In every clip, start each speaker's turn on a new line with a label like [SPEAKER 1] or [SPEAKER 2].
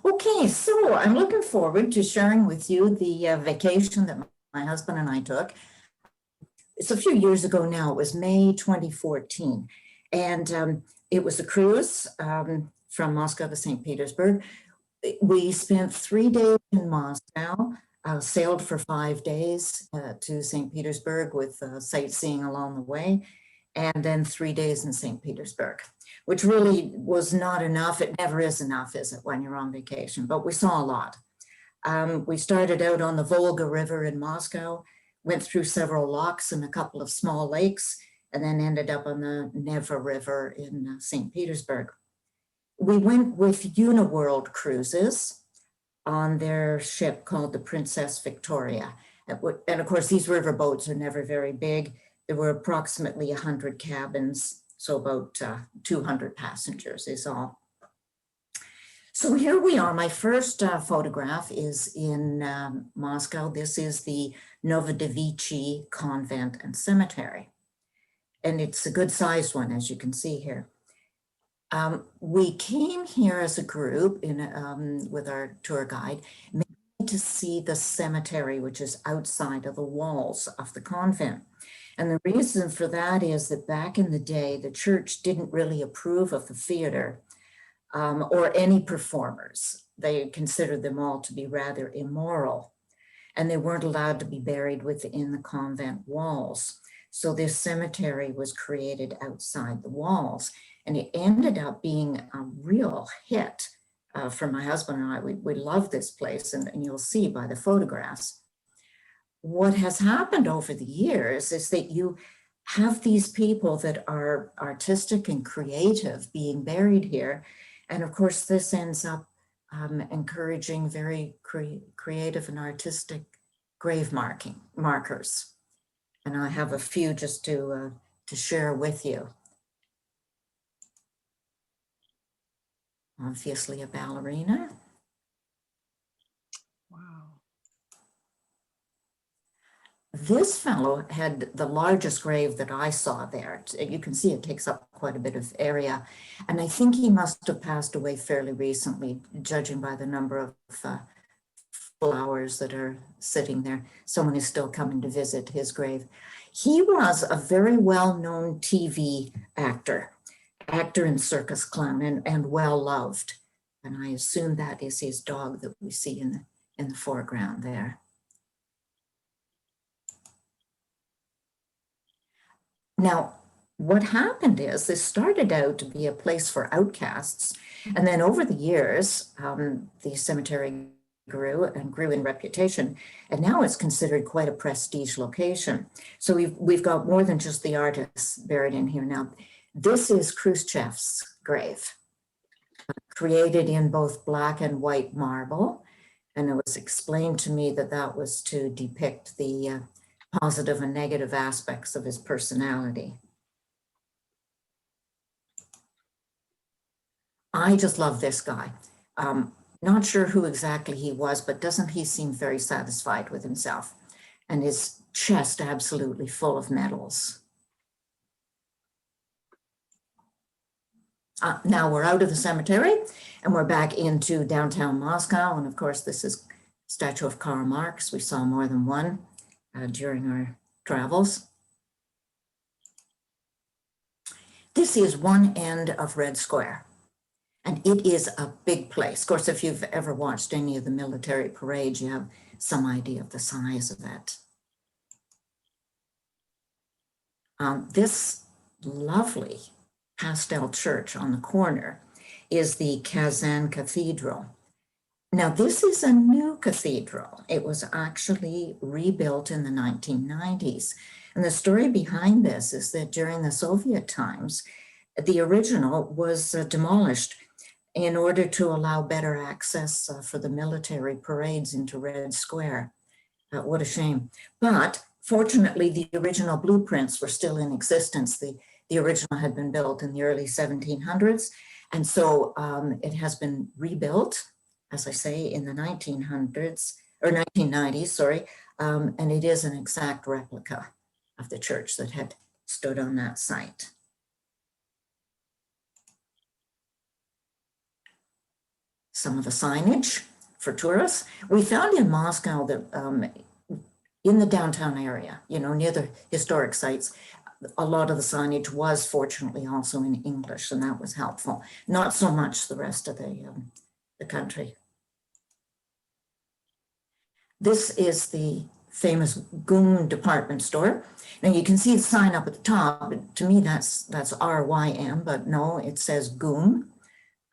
[SPEAKER 1] Okay, so I'm looking forward to sharing with you the vacation that my husband and I took. It's a few years ago now. It was May 2014, and it was a cruise from Moscow to St. Petersburg. We spent 3 days in Moscow, sailed for 5 days to St. Petersburg with sightseeing along the way, and then 3 days in St. Petersburg, which really was not enough. It never is enough, is it, when you're on vacation? But we saw a lot. We started out on the Volga River in Moscow, went through several locks and a couple of small lakes, and then ended up on the Neva River in St. Petersburg. We went with Uniworld Cruises on their ship called the Princess Victoria. And of course, these river boats are never very big. There were approximately 100 cabins, so about 200 passengers is all. So here we are. My first photograph is in Moscow. This is the Novodivici Convent and Cemetery. And it's a good sized one, as you can see here. We came here as a group with our tour guide, mainly to see the cemetery, which is outside of the walls of the convent. And the reason for that is that back in the day, the church didn't really approve of the theater or any performers. They considered them all to be rather immoral, and they weren't allowed to be buried within the convent walls. So this cemetery was created outside the walls, and it ended up being a real hit for my husband and I. We love this place, and you'll see by the photographs. What has happened over the years is that you have these people that are artistic and creative being buried here. And of course, this ends up encouraging very creative and artistic grave markers. And I have a few just to share with you. Obviously a ballerina.
[SPEAKER 2] Wow.
[SPEAKER 1] This fellow had the largest grave that I saw there. You can see it takes up quite a bit of area. And I think he must have passed away fairly recently, judging by the number of flowers that are sitting there. Someone is still coming to visit his grave. He was a very well-known TV actor and circus clown, and well-loved. And I assume that is his dog that we see in the foreground there. Now, what happened is this started out to be a place for outcasts. And then over the years, the cemetery grew in reputation. And now it's considered quite a prestige location. So we've got more than just the artists buried in here now. This is Khrushchev's grave, created in both black and white marble. And it was explained to me that that was to depict the positive and negative aspects of his personality. I just love this guy. Not sure who exactly he was, but doesn't he seem very satisfied with himself? And his chest absolutely full of medals. Now we're out of the cemetery and we're back into downtown Moscow. And of course, this is statue of Karl Marx. We saw more than one during our travels. This is one end of Red Square, and it is a big place. Of course, if you've ever watched any of the military parades, you have some idea of the size of that. This lovely pastel church on the corner is the Kazan Cathedral. Now, this is a new cathedral. It was actually rebuilt in the 1990s. And the story behind this is that during the Soviet times, the original was demolished in order to allow better access for the military parades into Red Square. What a shame. But fortunately, the original blueprints were still in existence. The original had been built in the early 1700s. And so it has been rebuilt, as I say, in the 1990s, and it is an exact replica of the church that had stood on that site. some of the signage for tourists. We found in Moscow that in the downtown area, near the historic sites, a lot of the signage was fortunately also in English, and that was helpful. Not so much the rest of the country. This is the famous GUM department store. Now you can see the sign up at the top. To me, that's RYM, but no, it says GUM,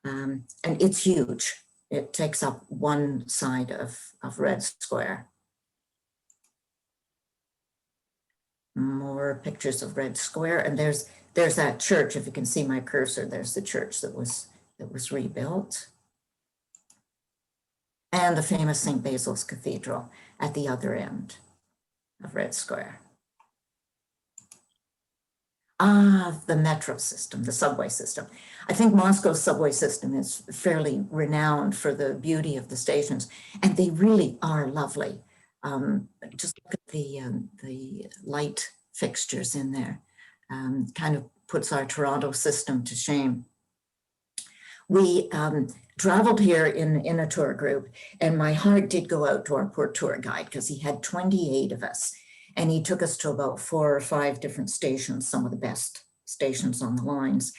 [SPEAKER 1] and it's huge. It takes up one side of Red Square. More pictures of Red Square, and there's that church. If you can see my cursor, there's the church that was rebuilt, and the famous St. Basil's Cathedral at the other end of Red Square. The metro system, the subway system. I think Moscow's subway system is fairly renowned for the beauty of the stations, and they really are lovely. Just look at the light fixtures in there. Kind of puts our Toronto system to shame. We traveled here in a tour group, and my heart did go out to our poor tour guide because he had 28 of us, and he took us to about 4 or 5 different stations, some of the best stations on the lines.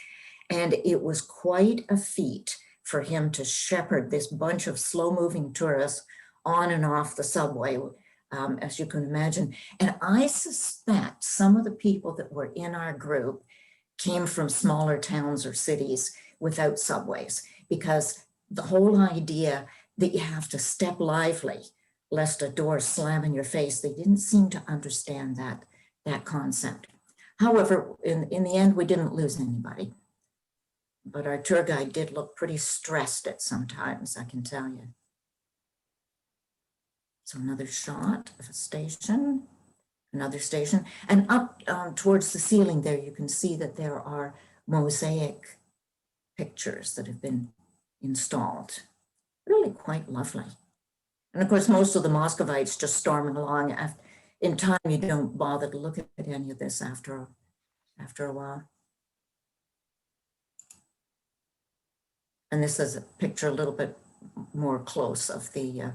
[SPEAKER 1] And it was quite a feat for him to shepherd this bunch of slow-moving tourists on and off the subway, as you can imagine. And I suspect some of the people that were in our group came from smaller towns or cities without subways, because the whole idea that you have to step lively lest a door slam in your face, they didn't seem to understand that concept. However, in the end, we didn't lose anybody. But our tour guide did look pretty stressed at sometimes, I can tell you. So another shot of a station, another station. And up towards the ceiling there, you can see that there are mosaic pictures that have been installed. Really quite lovely. And of course, most of the Muscovites just storming along. In time, you don't bother to look at any of this after a while. And this is a picture a little bit more close of the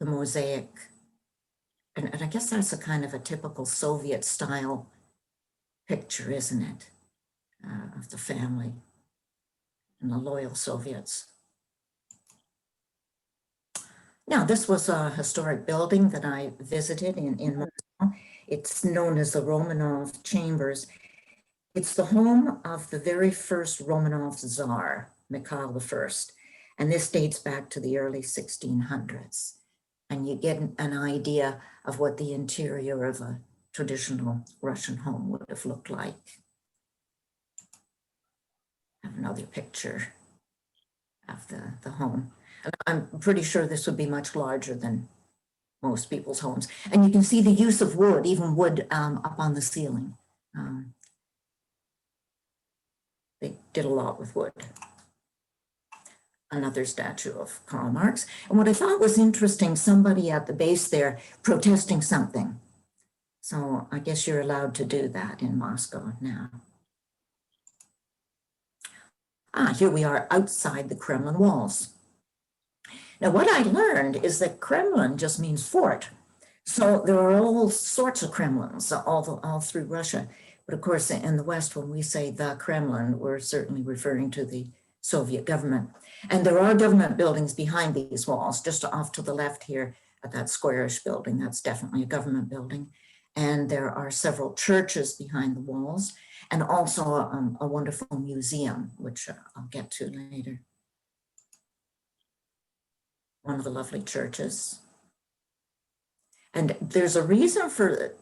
[SPEAKER 1] mosaic. And I guess that's a kind of a typical Soviet style picture, isn't it? Of the family and the loyal Soviets. Now, this was a historic building that I visited in Moscow. It's known as the Romanov Chambers. It's the home of the very first Romanov Tsar, Mikhail I, and this dates back to the early 1600s. And you get an idea of what the interior of a traditional Russian home would have looked like. I have another picture of the home. And I'm pretty sure this would be much larger than most people's homes. And you can see the use of wood, even wood up on the ceiling. They did a lot with wood. Another statue of Karl Marx. And what I thought was interesting, somebody at the base there protesting something. So I guess you're allowed to do that in Moscow now. Here we are outside the Kremlin Walls. Now, what I learned is that Kremlin just means fort. So there are all sorts of Kremlins all through Russia. But of course, in the West, when we say the Kremlin, we're certainly referring to the Soviet government. And there are government buildings behind these walls, just off to the left here at that squarish building. That's definitely a government building. And there are several churches behind the walls, and also a wonderful museum, which I'll get to later. One of the lovely churches. And there's a reason for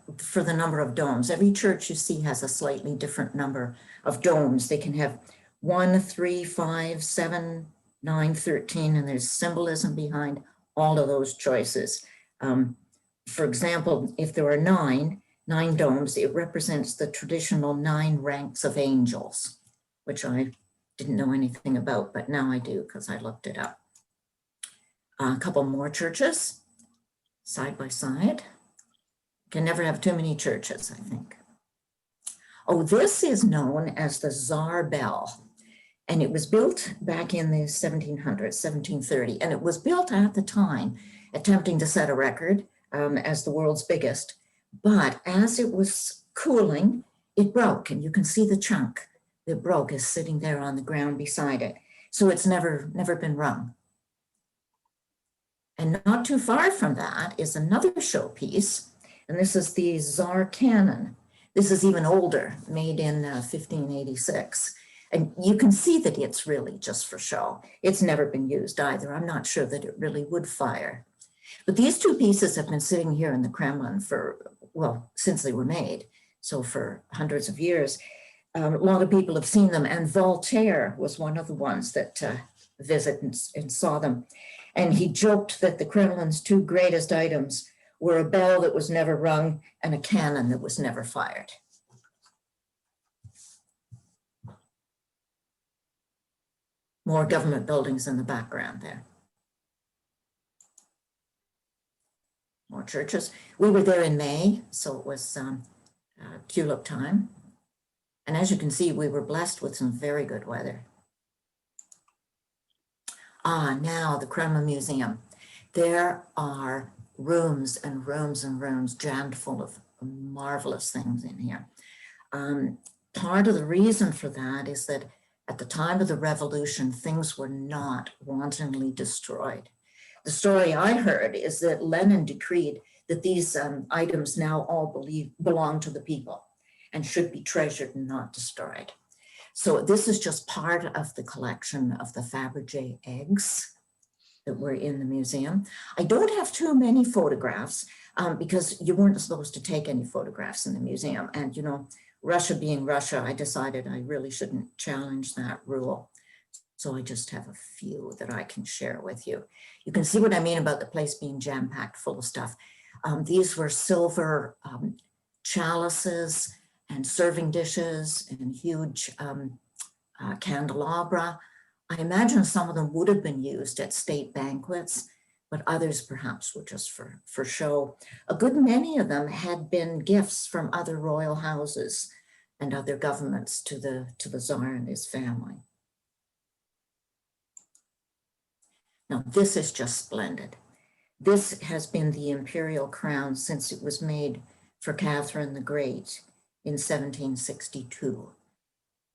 [SPEAKER 1] the number of domes. Every church you see has a slightly different number of domes. They can have 1, 3, 5, 7, 9, 13, and there's symbolism behind all of those choices. For example, if there are nine domes, it represents the traditional 9 ranks of angels, which I didn't know anything about, but now I do because I looked it up. A couple more churches, side by side. Can never have too many churches, I think. Oh, this is known as the Tsar Bell. And it was built back in the 1700s, 1730. And it was built at the time, attempting to set a record as the world's biggest. But as it was cooling, it broke. And you can see the chunk that broke is sitting there on the ground beside it. So it's never been rung. And not too far from that is another showpiece. And this is the Tsar Canon. This is even older, made in 1586. And you can see that it's really just for show. It's never been used either. I'm not sure that it really would fire. But these two pieces have been sitting here in the Kremlin for, well, since they were made. So for hundreds of years. A lot of people have seen them, and Voltaire was one of the ones that visited and saw them. And he joked that the Kremlin's two greatest items were a bell that was never rung and a cannon that was never fired. More government buildings in the background there. More churches. We were there in May, so it was tulip time. And as you can see, we were blessed with some very good weather. Now the Kremlin Museum. There are rooms and rooms and rooms jammed full of marvelous things in here. Part of the reason for that is that at the time of the revolution, things were not wantonly destroyed. The story I heard is that Lenin decreed that these items now all belong to the people and should be treasured and not destroyed. So this is just part of the collection of the Fabergé eggs that were in the museum. I don't have too many photographs because you weren't supposed to take any photographs in the museum. And you know, Russia being Russia, I decided I really shouldn't challenge that rule. So I just have a few that I can share with you. You can see what I mean about the place being jam-packed full of stuff. These were silver chalices and serving dishes and huge candelabra. I imagine some of them would have been used at state banquets, but others perhaps were just for show. A good many of them had been gifts from other royal houses and other governments to the Tsar and his family. Now this is just splendid. This has been the Imperial Crown since it was made for Catherine the Great in 1762.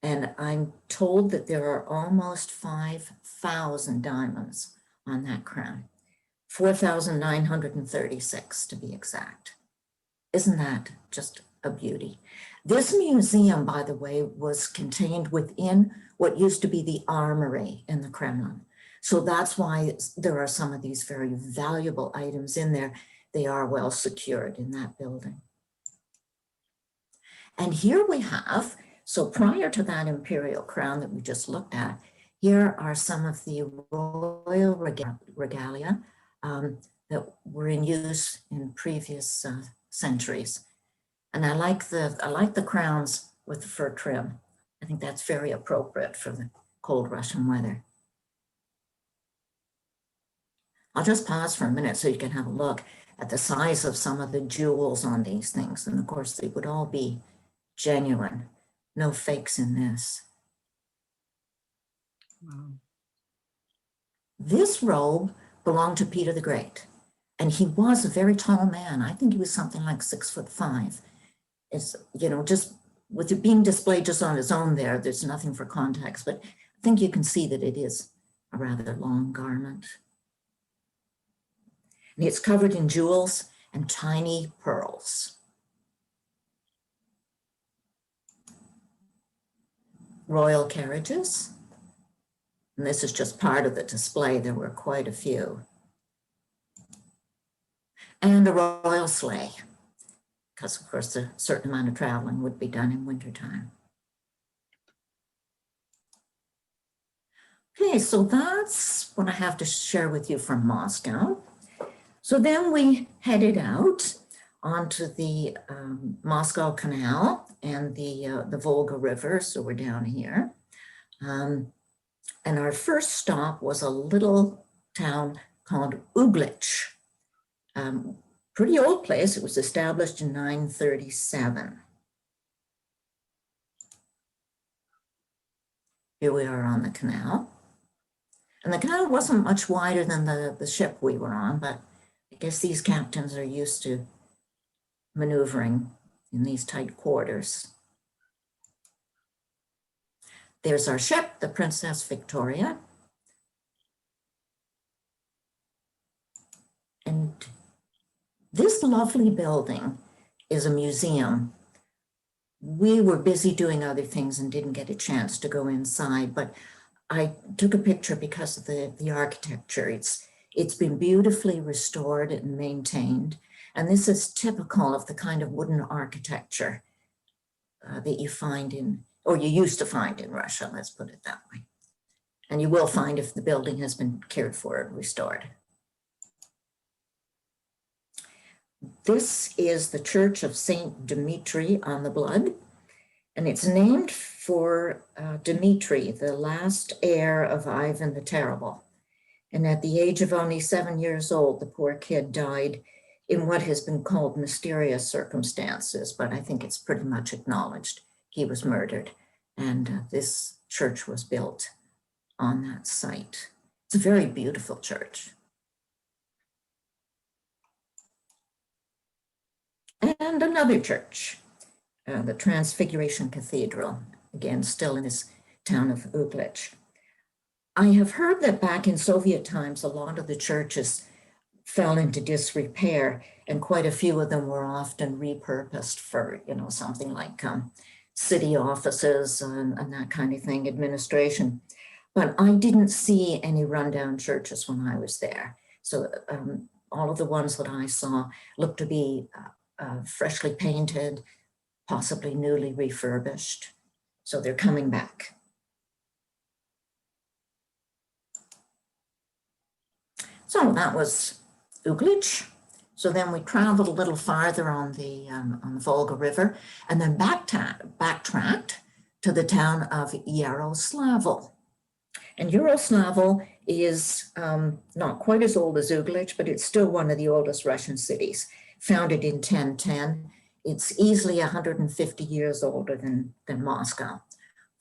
[SPEAKER 1] And I'm told that there are almost 5,000 diamonds on that crown, 4,936 to be exact. Isn't that just a beauty? This museum, by the way, was contained within what used to be the armory in the Kremlin. So that's why there are some of these very valuable items in there. They are well secured in that building. And here we have, so prior to that Imperial Crown that we just looked at, here are some of the royal regalia that were in use in previous centuries. And I like the crowns with the fur trim. I think that's very appropriate for the cold Russian weather. I'll just pause for a minute so you can have a look at the size of some of the jewels on these things. And of course, they would all be genuine, no fakes in this. Wow. This robe belonged to Peter the Great, and he was a very tall man. I think he was something like 6'5". It's, you know, just with it being displayed just on its own there, there's nothing for context, but I think you can see that it is a rather long garment. And it's covered in jewels and tiny pearls. Royal carriages. And this is just part of the display. There were quite a few. And a royal sleigh, because of course a certain amount of traveling would be done in wintertime. Okay, so that's what I have to share with you from Moscow. So then we headed out onto the Moscow Canal and the Volga River, so we're down here. And our first stop was a little town called Uglich. Pretty old place, it was established in 937. Here we are on the canal. And the canal wasn't much wider than the ship we were on, but I guess these captains are used to maneuvering in these tight quarters. There's our ship, the Princess Victoria. And this lovely building is a museum. We were busy doing other things and didn't get a chance to go inside, but I took a picture because of the architecture. It's been beautifully restored and maintained. And this is typical of the kind of wooden architecture that you find in, or you used to find in Russia, let's put it that way. And you will find if the building has been cared for and restored. This is the Church of St. Dmitry on the Blood, and it's named for Dmitry, the last heir of Ivan the Terrible. And at the age of only 7 years old, the poor kid died in what has been called mysterious circumstances, but I think it's pretty much acknowledged he was murdered. And this church was built on that site. It's a very beautiful church. And another church, the Transfiguration Cathedral, again, still in this town of Uglitch. I have heard that back in Soviet times, a lot of the churches fell into disrepair, and quite a few of them were often repurposed for, something like city offices and that kind of thing, administration. But I didn't see any rundown churches when I was there. So all of the ones that I saw looked to be freshly painted, possibly newly refurbished. So they're coming back. So that was Uglitch. So then we traveled a little farther on the Volga River and then backtracked to the town of Yarrow Slavo. And Yarrow Slavo is not quite as old as Uglitch, but it's still one of the oldest Russian cities. Founded in 1010, it's easily 150 years older than Moscow.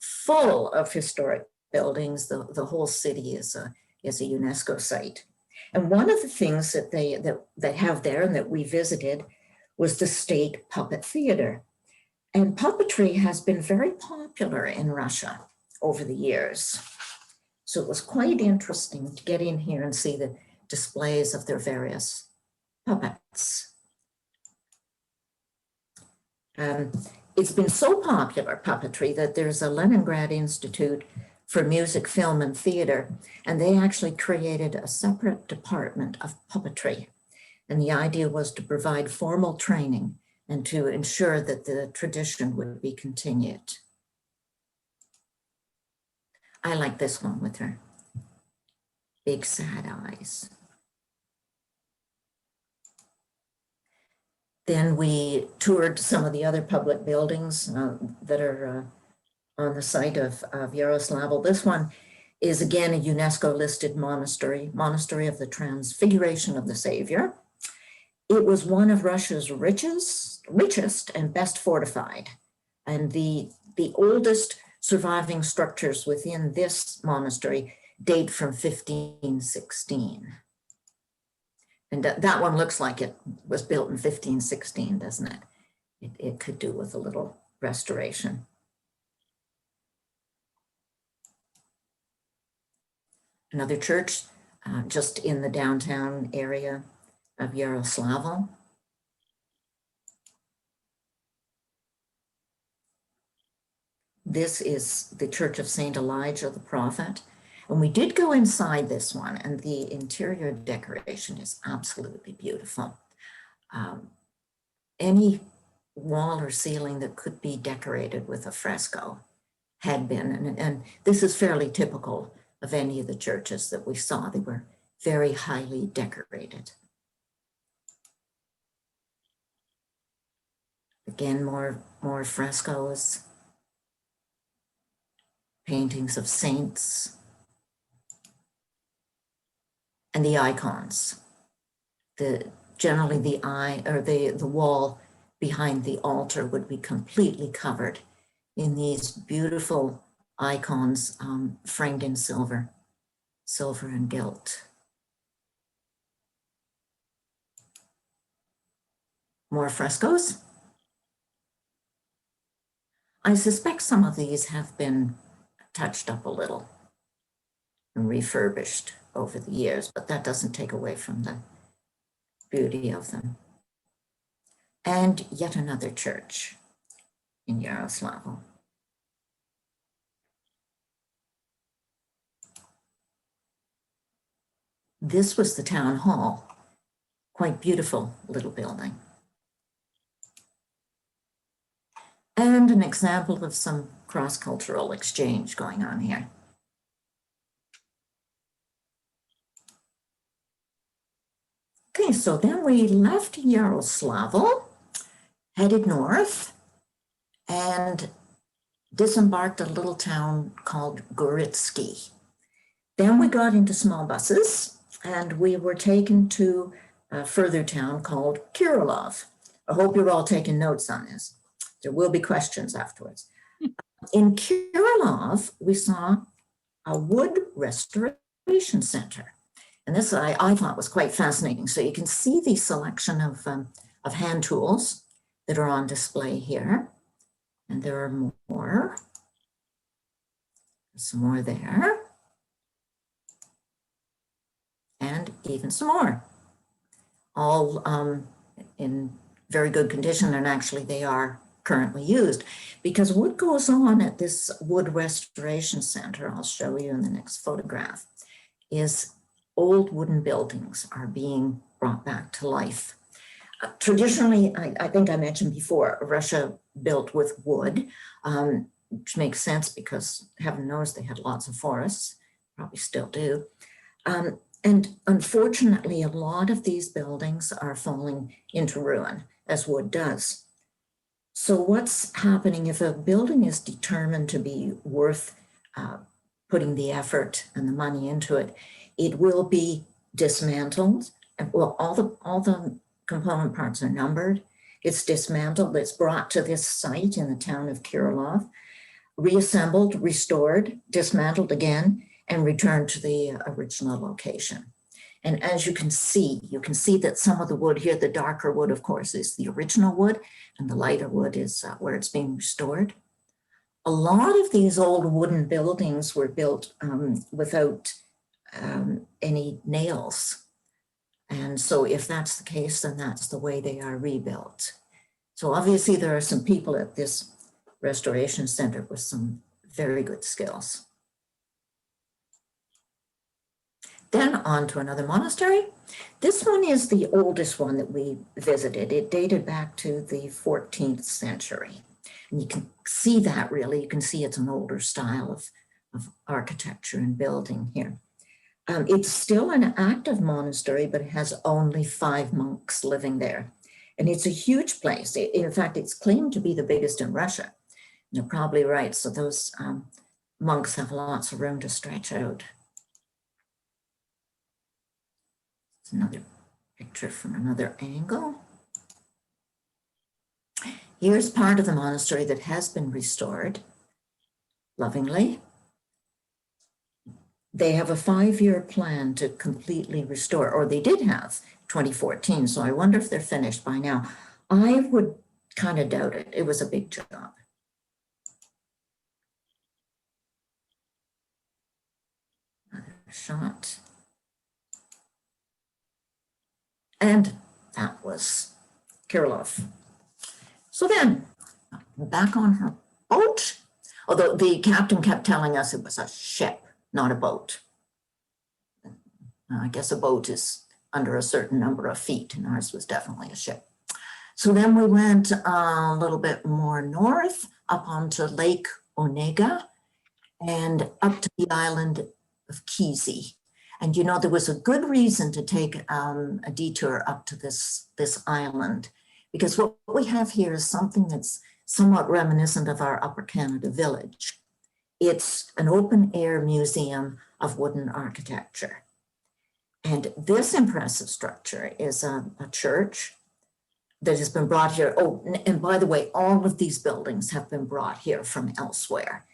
[SPEAKER 1] Full of historic buildings, the whole city is a UNESCO site. And one of the things that they have there and that we visited was the State Puppet Theater. And puppetry has been very popular in Russia over the years. So it was quite interesting to get in here and see the displays of their various puppets. It's been so popular, puppetry, that there's a Leningrad Institute for Music, Film, and Theater, and they actually created a separate department of puppetry. And the idea was to provide formal training and to ensure that the tradition would be continued. I like this one with her big sad eyes. Then we toured some of the other public buildings that are on the site of Yarrow Slavo. This one is again a UNESCO listed monastery, Monastery of the Transfiguration of the Savior. It was one of Russia's richest and best fortified. And the oldest surviving structures within this monastery date from 1516. And that one looks like it was built in 1516, doesn't it? It could do with a little restoration. Another church just in the downtown area of Yarrow Slavo. This is the Church of St. Elijah the Prophet. And we did go inside this one, and the interior decoration is absolutely beautiful. Any wall or ceiling that could be decorated with a fresco had been, and this is fairly typical of any of the churches that we saw. They were very highly decorated. Again, more frescoes, paintings of saints, and the icons. Generally the wall behind the altar would be completely covered in these beautiful icons framed in silver and gilt. More frescoes. I suspect some of these have been touched up a little and refurbished over the years, but that doesn't take away from the beauty of them. And yet another church in Yarrow Slavo. This was the town hall, quite beautiful little building. And an example of some cross-cultural exchange going on here. Okay, so then we left Yarrow Slavo, headed north, and disembarked at a little town called Goritsky. Then we got into small buses, and we were taken to a further town called Kirilov. I hope you're all taking notes on this. There will be questions afterwards. In Kirilov, we saw a wood restoration center. And this I thought was quite fascinating. So you can see the selection of hand tools that are on display here. And there are more. Some more there. And even some more. All in very good condition, and actually they are currently used, because what goes on at this wood restoration center, I'll show you in the next photograph, is old wooden buildings are being brought back to life. Traditionally, I think I mentioned before, Russia built with wood, which makes sense because heaven knows they had lots of forests, probably still do. And unfortunately, a lot of these buildings are falling into ruin, as wood does. So what's happening if a building is determined to be worth putting the effort and the money into it, it will be dismantled. Well, all the component parts are numbered. It's dismantled, it's brought to this site in the town of Kirilov, reassembled, restored, dismantled again, and returned to the original location. And as you can see that some of the wood here, the darker wood, of course, is the original wood, and the lighter wood is where it's being restored. A lot of these old wooden buildings were built without any nails. And so if that's the case, then that's the way they are rebuilt. So obviously there are some people at this restoration center with some very good skills. Then on to another monastery. This one is the oldest one that we visited. It dated back to the 14th century. And you can see that really, you can see it's an older style of architecture and building here. It's still an active monastery, but it has only 5 monks living there. And it's a huge place. In fact, it's claimed to be the biggest in Russia. And you're probably right. So those monks have lots of room to stretch out. Another picture from another angle. Here's part of the monastery that has been restored lovingly. They have a 5-year plan to completely restore, or they did have 2014. So I wonder if they're finished by now. I would kind of doubt it. It was a big job. Another shot. And that was Kirilov. So then, back on her boat, although the captain kept telling us it was a ship, not a boat. I guess a boat is under a certain number of feet, and ours was definitely a ship. So then we went a little bit more north, up onto Lake Onega, and up to the island of Kizi. And you know, there was a good reason to take a detour up to this island, because what we have here is something that's somewhat reminiscent of our Upper Canada village. It's an open air museum of wooden architecture. And this impressive structure is a church that has been brought here. Oh, and by the way, all of these buildings have been brought here from elsewhere.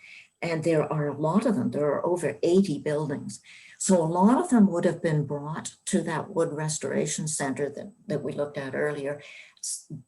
[SPEAKER 1] And there are a lot of them. There are over 80 buildings. So a lot of them would have been brought to that wood restoration center that we looked at earlier,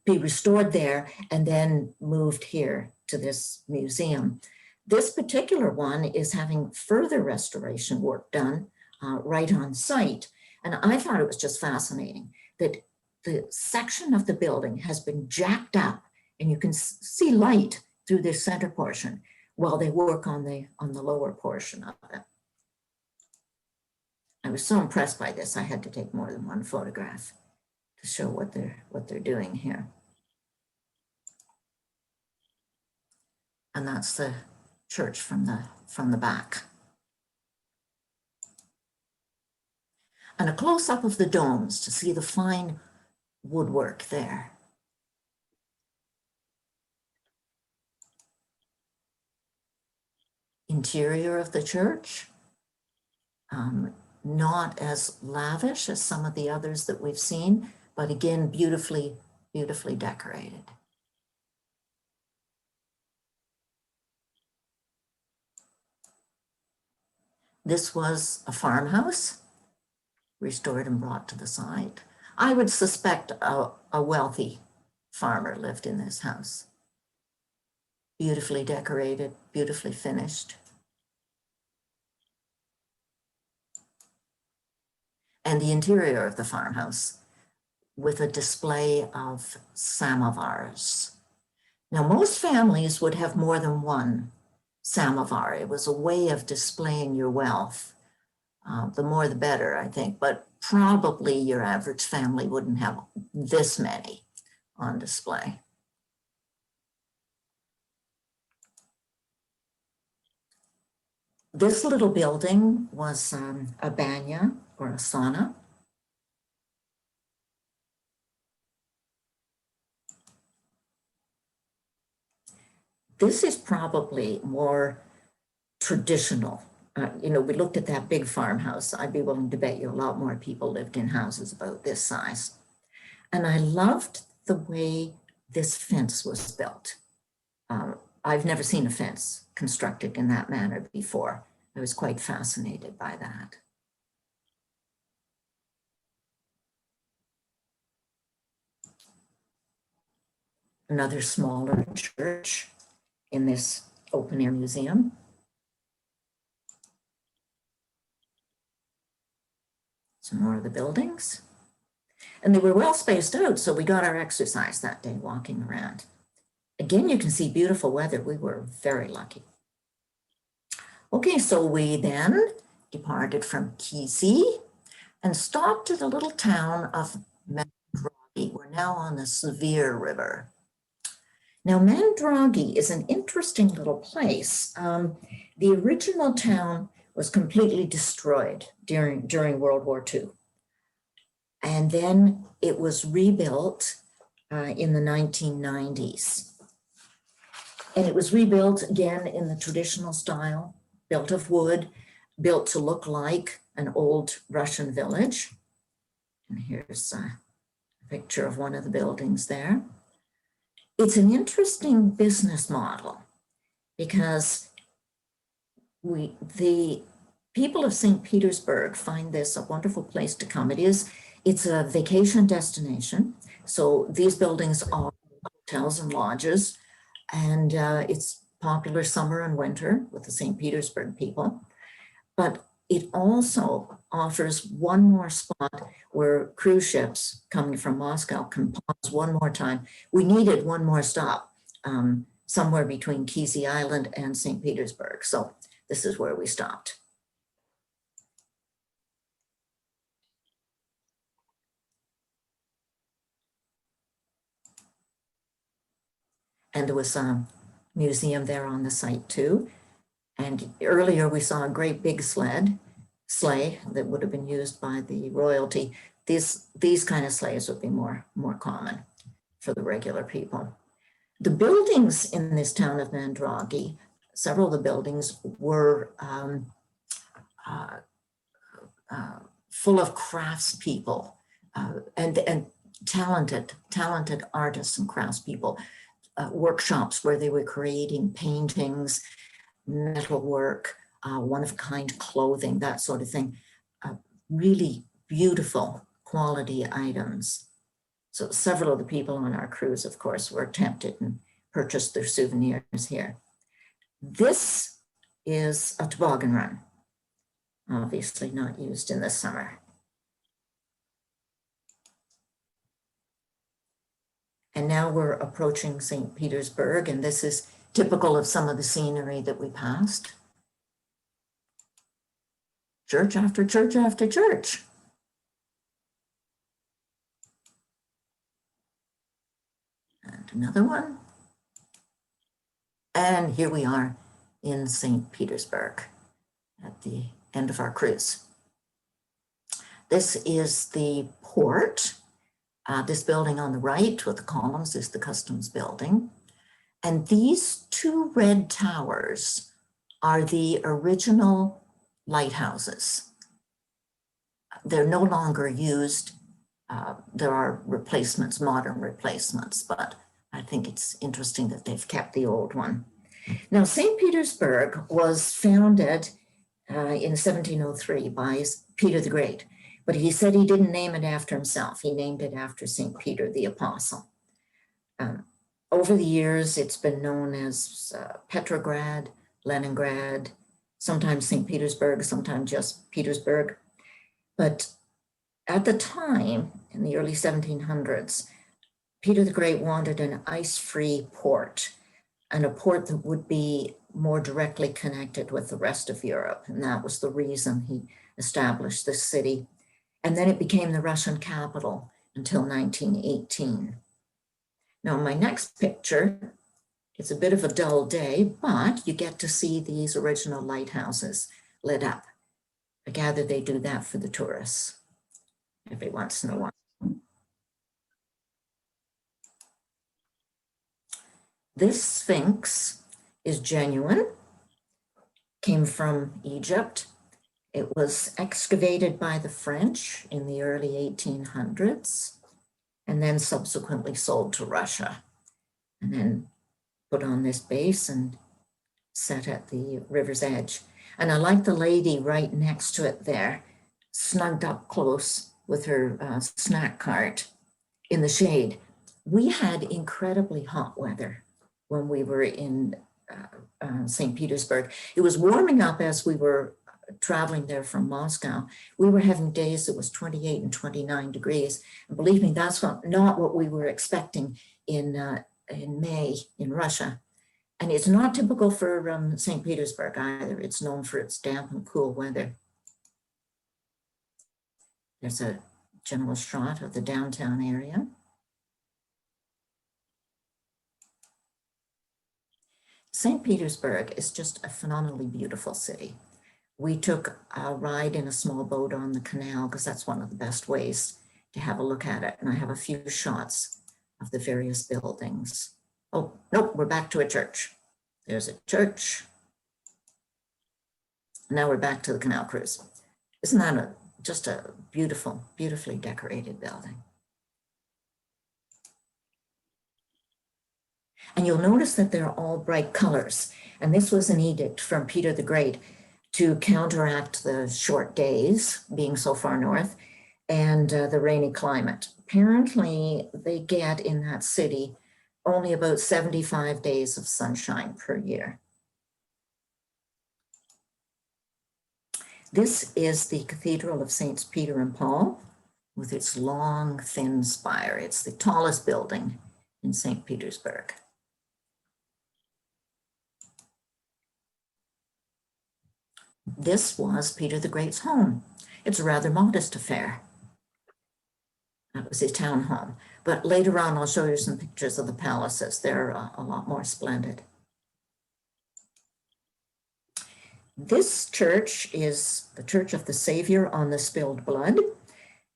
[SPEAKER 1] be restored there, and then moved here to this museum. This particular one is having further restoration work done right on site. And I thought it was just fascinating that the section of the building has been jacked up, and you can see light through this center portion while they work on the lower portion of it. I was so impressed by this, I had to take more than one photograph to show what they're doing here. And that's the church from the back. And a close-up of the domes to see the fine woodwork there. Interior of the church, not as lavish as some of the others that we've seen, but again, beautifully, beautifully decorated. This was a farmhouse, restored and brought to the site. I would suspect a wealthy farmer lived in this house. Beautifully decorated, beautifully finished. And the interior of the farmhouse with a display of samovars. Now, most families would have more than one samovar. It was a way of displaying your wealth. The more the better, I think, but probably your average family wouldn't have this many on display. This little building was a banya or a sauna. This is probably more traditional. We looked at that big farmhouse. I'd be willing to bet you a lot more people lived in houses about this size. And I loved the way this fence was built. I've never seen a fence constructed in that manner before. I was quite fascinated by that. Another smaller church in this open air museum. Some more of the buildings. And they were well spaced out, so we got our exercise that day walking around. Again, you can see beautiful weather. We were very lucky. Okay, so we then departed from Kisi and stopped at a little town of Mandragi. We're now on the Severe River. Now, Mandragi is an interesting little place. The original town was completely destroyed during World War II. And then it was rebuilt in the 1990s. And it was rebuilt again in the traditional style, built of wood, built to look like an old Russian village. And here's a picture of one of the buildings there. It's an interesting business model because the people of St. Petersburg find this a wonderful place to come. It's a vacation destination. So these buildings are hotels and lodges, and it's popular summer and winter with the St. Petersburg people. But it also offers one more spot where cruise ships coming from Moscow can pause one more time. We needed one more stop somewhere between Kisi Island and St. Petersburg. So this is where we stopped. And there was a museum there on the site too. And earlier we saw a great big sleigh that would have been used by the royalty. These kind of sleighs would be more common for the regular people. The buildings in this town of Mandragi, several of the buildings were full of craftspeople and talented artists and craftspeople. Workshops where they were creating paintings, metalwork, one-of-a-kind clothing, that sort of thing. Really beautiful quality items. So several of the people on our cruise, of course, were tempted and purchased their souvenirs here. This is a toboggan run, obviously not used in the summer. And now we're approaching St. Petersburg, and this is typical of some of the scenery that we passed. Church after church after church. And another one. And here we are in St. Petersburg at the end of our cruise. This is the port. This building on the right with the columns is the customs building. And these two red towers are the original lighthouses. They're no longer used. There are replacements, modern replacements, but I think it's interesting that they've kept the old one. Now, St. Petersburg was founded in 1703 by Peter the Great, but he said he didn't name it after himself. He named it after St. Peter the Apostle. Over the years, it's been known as Petrograd, Leningrad, sometimes St. Petersburg, sometimes just Petersburg. But at the time, in the early 1700s, Peter the Great wanted an ice-free port, and a port that would be more directly connected with the rest of Europe. And that was the reason he established this city. And then it became the Russian capital until 1918. Now, my next picture, it's a bit of a dull day, but you get to see these original lighthouses lit up. I gather they do that for the tourists every once in a while. This Sphinx is genuine, came from Egypt. It was excavated by the French in the early 1800s and then subsequently sold to Russia and then put on this base and set at the river's edge. And I like the lady right next to it there, snugged up close with her snack cart in the shade. We had incredibly hot weather when we were in St. Petersburg. It was warming up as we were traveling there from Moscow. We were having days that was 28 and 29 degrees. And believe me, that's not what we were expecting in May in Russia. And it's not typical for St. Petersburg either. It's known for its damp and cool weather. There's a general shot of the downtown area. St. Petersburg is just a phenomenally beautiful city. We took a ride in a small boat on the canal because that's one of the best ways to have a look at it. And I have a few shots of the various buildings. Oh, nope, we're back to a church. There's a church. Now we're back to the Canal Cruise. Isn't that just a beautiful, beautifully decorated building? And you'll notice that they're all bright colors. And this was an edict from Peter the Great to counteract the short days being so far north and the rainy climate. Apparently, they get in that city only about 75 days of sunshine per year. This is the Cathedral of Saints Peter and Paul with its long, thin spire. It's the tallest building in St. Petersburg. This was Peter the Great's home. It's a rather modest affair. That was his town home. But later on, I'll show you some pictures of the palaces. They're a lot more splendid. This church is the Church of the Savior on the Spilled Blood,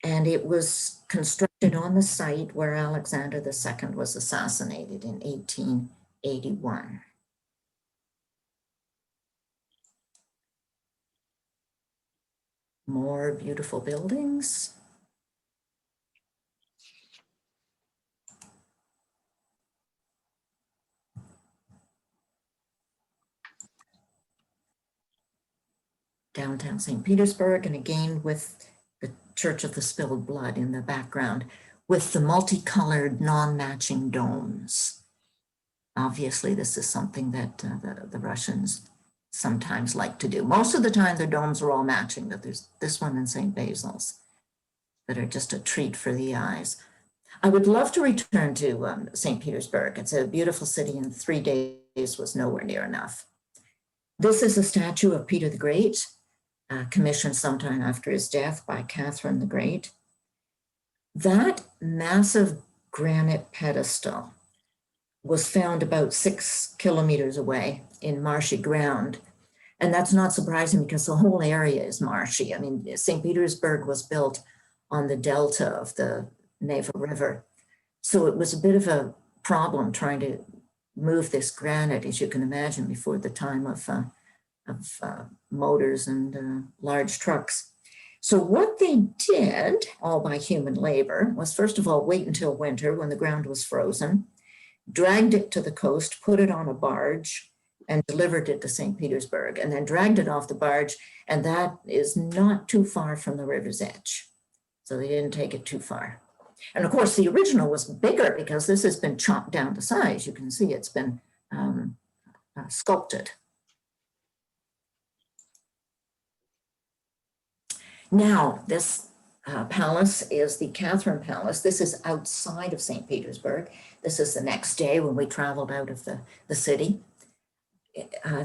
[SPEAKER 1] and it was constructed on the site where Alexander II was assassinated in 1881. More beautiful buildings. downtown St. Petersburg, and again with the Church of the Spilled Blood in the background, with the multicolored non-matching domes. Obviously, this is something that the Russians sometimes like to do. Most of the time, their domes are all matching, but there's this one in St. Basil's that are just a treat for the eyes. I would love to return to St. Petersburg. It's a beautiful city, and 3 days was nowhere near enough. This is a statue of Peter the Great, commissioned sometime after his death by Catherine the Great. That massive granite pedestal was found about 6 kilometers away in marshy ground. And that's not surprising because the whole area is marshy. I mean, St. Petersburg was built on the delta of the Neva River. So it was a bit of a problem trying to move this granite, as you can imagine, before the time of motors and large trucks. So what they did, all by human labor, was first of all, wait until winter when the ground was frozen, dragged it to the coast, put it on a barge, and delivered it to St. Petersburg, and then dragged it off the barge, and that is not too far from the river's edge. So they didn't take it too far. And of course, the original was bigger because this has been chopped down to size. You can see it's been sculpted. Now, this palace is the Catherine Palace. This is outside of St. Petersburg. This is the next day when we traveled out of the city.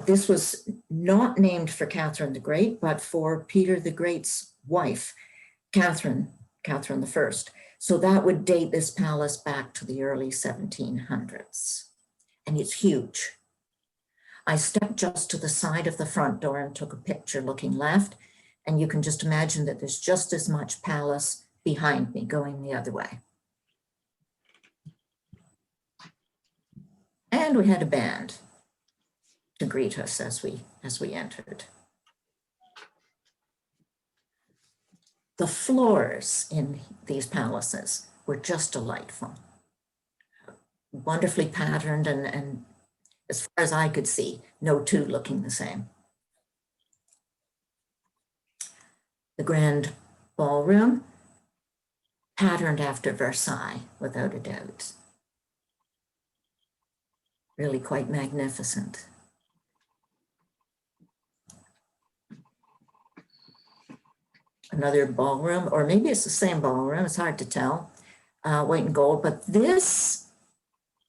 [SPEAKER 1] This was not named for Catherine the Great, but for Peter the Great's wife, Catherine I. So that would date this palace back to the early 1700s. And it's huge. I stepped just to the side of the front door and took a picture looking left. And you can just imagine that there's just as much palace behind me going the other way. And we had a band to greet us as we entered. The floors in these palaces were just delightful, wonderfully patterned, and as far as I could see, no two looking the same. The grand ballroom, patterned after Versailles, without a doubt. Really quite magnificent. Another ballroom, or maybe it's the same ballroom, it's hard to tell, white and gold, but this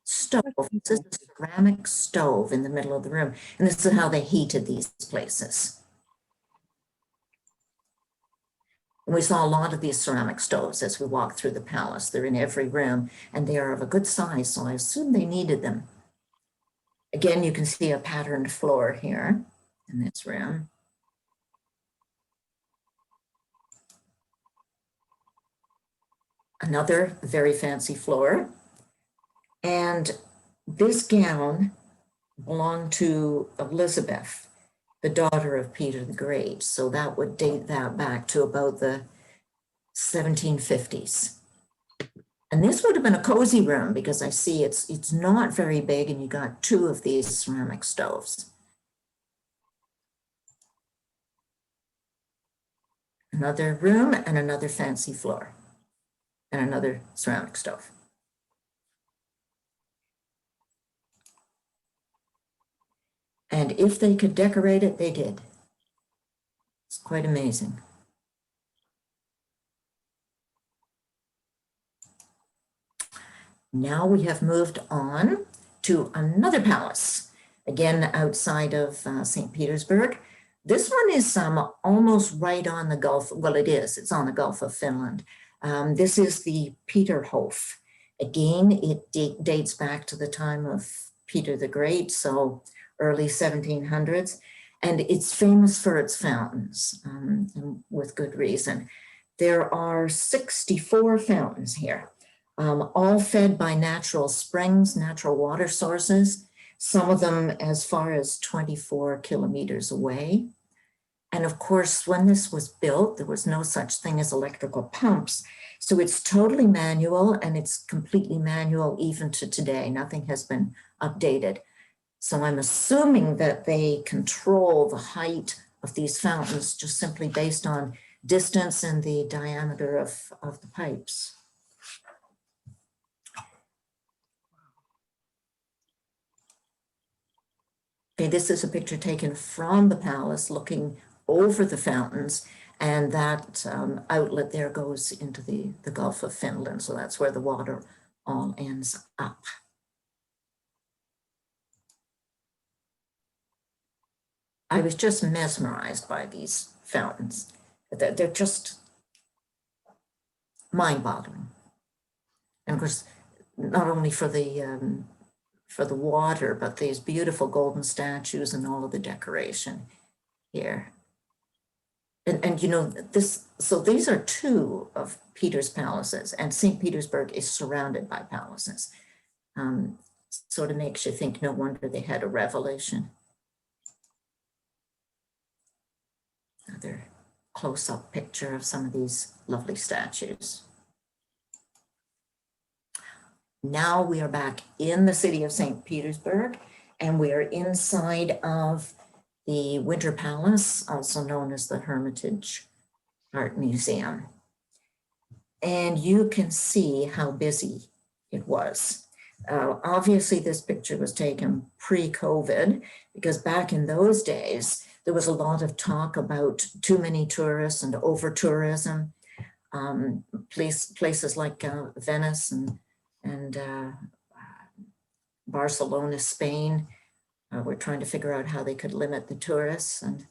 [SPEAKER 1] stove, this is a ceramic stove in the middle of the room, and this is how they heated these places. And we saw a lot of these ceramic stoves as we walked through the palace. They're in every room, and they are of a good size, so I assume they needed them. Again, you can see a patterned floor here in this room. Another very fancy floor. And this gown belonged to Elizabeth, the daughter of Peter the Great. So that would date that back to about the 1750s. And this would have been a cozy room because I see it's not very big, and you got two of these ceramic stoves. Another room and another fancy floor. And another ceramic stove. And if they could decorate it, they did. It's quite amazing. Now we have moved on to another palace, again outside of St. Petersburg. This one is almost right on the Gulf. Well, it's on the Gulf of Finland. This is the Peterhof. Again, it dates back to the time of Peter the Great, so early 1700s, and it's famous for its fountains, and with good reason. There are 64 fountains here, all fed by natural springs, natural water sources, some of them as far as 24 kilometers away. And of course, when this was built, there was no such thing as electrical pumps. So it's totally manual, and it's completely manual even to today. Nothing has been updated. So I'm assuming that they control the height of these fountains, just simply based on distance and the diameter of the pipes. Okay, this is a picture taken from the palace looking over the fountains, and that outlet there goes into the Gulf of Finland. So that's where the water all ends up. I was just mesmerized by these fountains. They're just mind-boggling. And of course, not only for the water, but these beautiful golden statues and all of the decoration here. And you know, so these are two of Peter's palaces, and St. Petersburg is surrounded by palaces. Sort of makes you think, no wonder they had a revolution. Another close-up picture of some of these lovely statues. Now we are back in the city of St. Petersburg, and we are inside of the Winter Palace, also known as the Hermitage Art Museum. And you can see how busy it was. Obviously, this picture was taken pre-COVID, because back in those days, there was a lot of talk about too many tourists and over-tourism. Places like Venice and Barcelona, Spain, were trying to figure out how they could limit the tourists, and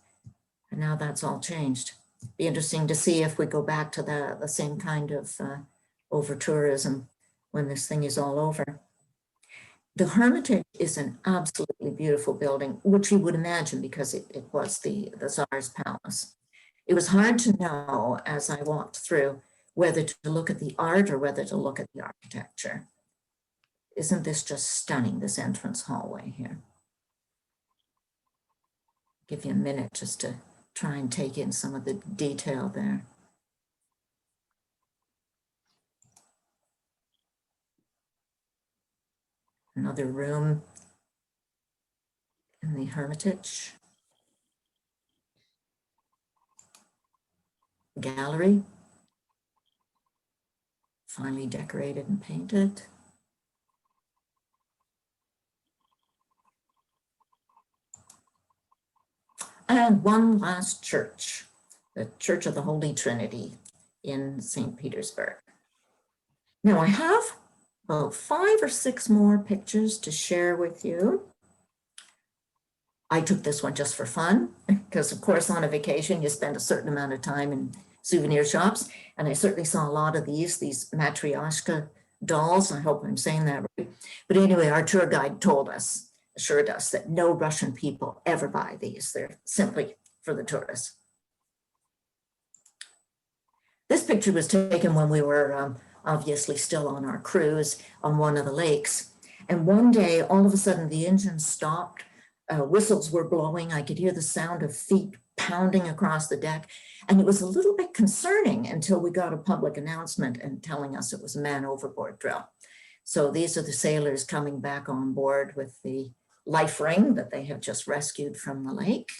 [SPEAKER 1] now that's all changed. Be interesting to see if we go back to the same kind of over-tourism when this thing is all over. The Hermitage is an absolutely beautiful building, which you would imagine because it was the Tsar's palace. It was hard to know as I walked through whether to look at the art or whether to look at the architecture. Isn't this just stunning, this entrance hallway here? Give you a minute just to try and take in some of the detail there. Another room in the Hermitage. Gallery, finely decorated and painted. And one last church, the Church of the Holy Trinity in St. Petersburg. Now I have about 5 or 6 more pictures to share with you. I took this one just for fun, because of course on a vacation you spend a certain amount of time in souvenir shops, and I certainly saw a lot of these Matryoshka dolls. I hope I'm saying that right. But anyway, our tour guide assured us that no Russian people ever buy these. They're simply for the tourists. This picture was taken when we were obviously still on our cruise on one of the lakes. And one day, all of a sudden, the engine stopped. Whistles were blowing. I could hear the sound of feet pounding across the deck. And it was a little bit concerning until we got a public announcement and telling us it was a man overboard drill. So these are the sailors coming back on board with the life ring that they have just rescued from the lake.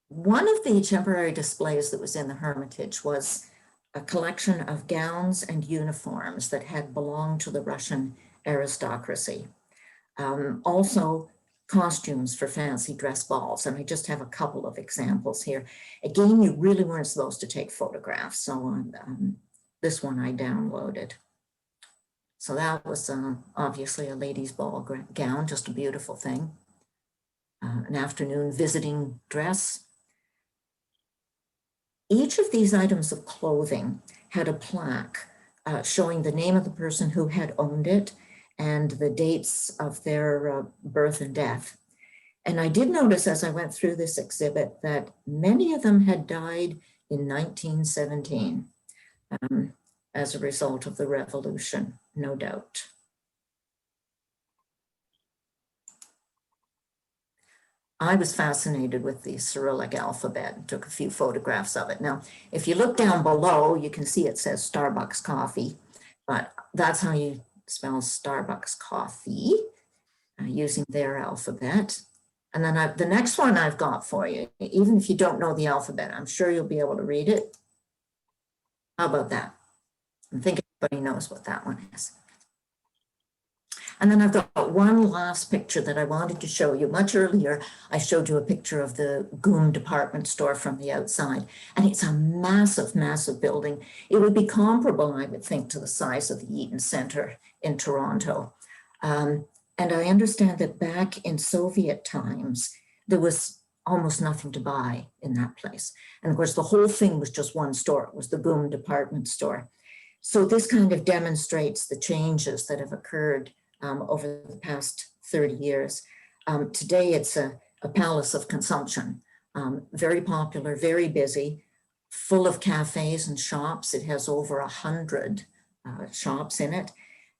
[SPEAKER 1] One of the temporary displays that was in the Hermitage was a collection of gowns and uniforms that had belonged to the Russian aristocracy. Also costumes for fancy dress balls, and I just have a couple of examples here. Again, you really weren't supposed to take photographs, so this one I downloaded. So that was obviously a lady's ball gown, just a beautiful thing. An afternoon visiting dress. Each of these items of clothing had a plaque showing the name of the person who had owned it and the dates of their birth and death. And I did notice as I went through this exhibit that many of them had died in 1917 as a result of the revolution, no doubt. I was fascinated with the Cyrillic alphabet and took a few photographs of it. Now, if you look down below, you can see it says Starbucks coffee, but that's how you spell Starbucks coffee. using their alphabet. And then the next one I've got for you, even if you don't know the alphabet, I'm sure you'll be able to read it. How about that? I think everybody knows what that one is. And then I've got one last picture that I wanted to show you. Much earlier, I showed you a picture of the GUM department store from the outside, and it's a massive, massive building. It would be comparable, I would think, to the size of the Eaton Center in Toronto. And I understand that back in Soviet times, there was almost nothing to buy in that place. And of course, the whole thing was just one store. It was the GUM department store. So this kind of demonstrates the changes that have occurred over the past 30 years. Today, it's a palace of consumption, very popular, very busy, full of cafes and shops. It has over 100 shops in it,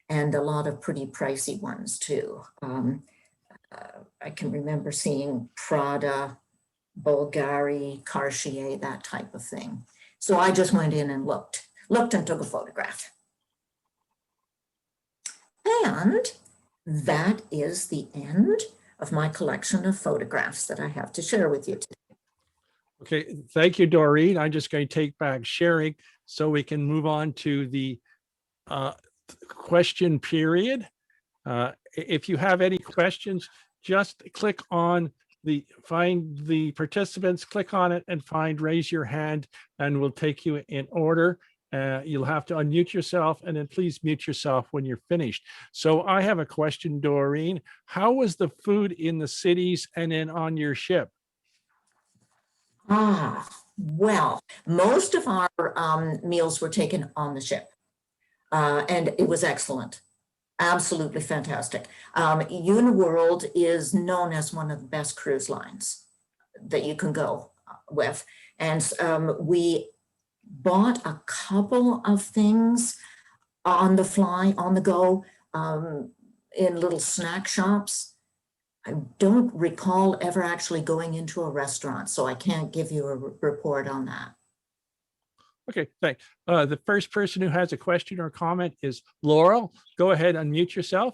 [SPEAKER 1] and a lot of pretty pricey ones too. I can remember seeing Prada, Bulgari, Cartier, that type of thing. So I just went in and looked and took a photograph. And that is the end of my collection of photographs that I have to share with you today.
[SPEAKER 2] Okay, thank you, Doreen. I'm just going to take back sharing so we can move on to the question period. If you have any questions, just click on find the participants, click on it and find raise your hand, and we'll take you in order. You'll have to unmute yourself, and then please mute yourself when you're finished. So I have a question, Doreen. How was the food in the cities and then on your ship?
[SPEAKER 1] Well, most of our meals were taken on the ship, and it was excellent. Absolutely fantastic. Uniworld is known as one of the best cruise lines that you can go with. And we bought a couple of things on the fly, on the go, in little snack shops. I don't recall ever actually going into a restaurant, so I can't give you a report on that.
[SPEAKER 2] Okay, thanks. The first person who has a question or comment is Laurel. Go ahead, unmute yourself.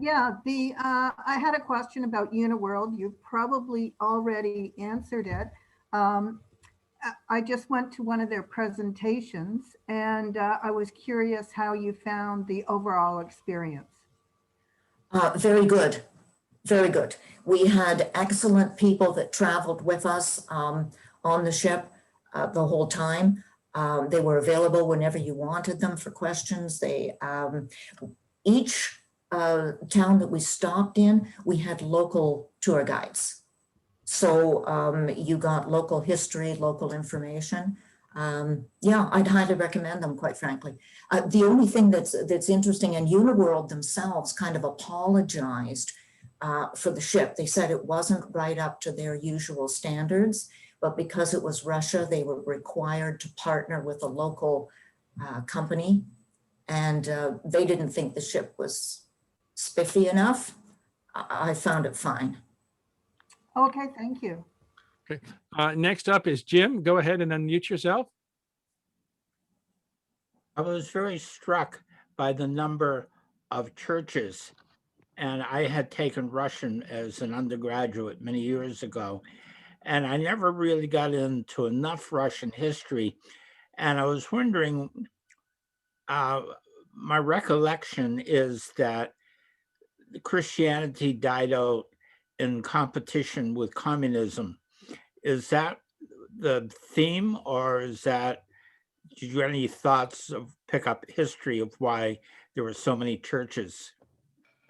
[SPEAKER 3] Yeah, I had a question about Uniworld. You probably already answered it. I just went to one of their presentations, and I was curious how you found the overall experience.
[SPEAKER 1] Very good, very good. We had excellent people that traveled with us on the ship the whole time. They were available whenever you wanted them for questions. Each town that we stopped in, we had local tour guides. So you got local history, local information. Yeah, I'd highly recommend them, quite frankly. The only thing that's interesting, and Uniworld themselves kind of apologized for the ship. They said it wasn't right up to their usual standards, but because it was Russia, they were required to partner with a local company, and they didn't think the ship was spiffy enough. I found it fine.
[SPEAKER 3] Okay, thank you.
[SPEAKER 2] Okay. Next up is Jim. Go ahead and unmute yourself.
[SPEAKER 4] I was very struck by the number of churches, and I had taken Russian as an undergraduate many years ago, and I never really got into enough Russian history. And I was wondering, my recollection is that Christianity died out in competition with communism. Is that the theme, or is that, did you have any thoughts of pick up history of why there were so many churches?